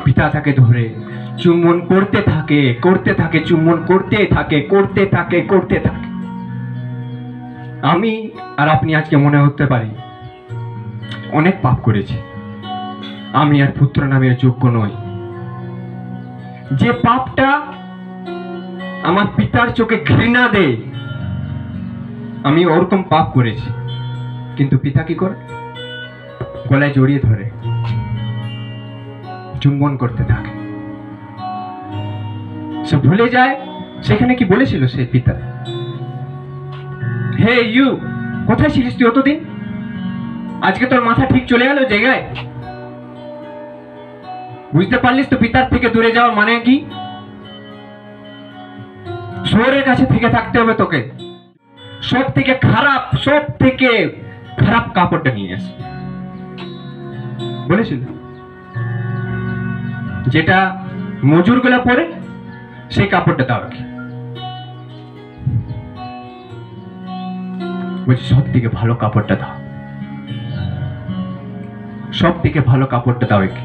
পিতা তাকে ধরে চুম্বন করতে থাকে, চুম্বন করতে থাকে। আমি আর আপনি আজকে মনে হতে পারি অনেক পাপ করেছি, আমি আর পুত্র নামের যোগ্য নই। যে পাপটা আমার পিতার চোখে ঘৃণা দেয়, আমি ওরকম পাপ করেছি, কিন্তু পিতা কি করে? গলায় জড়িয়ে ধরে চুম্বন করতে থাকে। সে ভুলে যায় সেখানে কি বলেছিল সেই পিতা, হে ইউ, কোথায় ছিলিস তুই অতদিন? আজকে তোর মাথা ঠিক চলে গেল জায়গায়? বুঝতে পারলিস তো পিতার থেকে দূরে যাওয়া মানে কি? শহরের কাছে থেকে থাকতে হবে তোকে। সব থেকে খারাপ কাপড়টা নিয়ে আস বলেছিল, যেটা মজুর গুলা পরে সেই কাপড়টা দাও কি? বলছি সব থেকে ভালো কাপড়টা দাও, সব থেকে ভালো কাপড়টা দাও কি?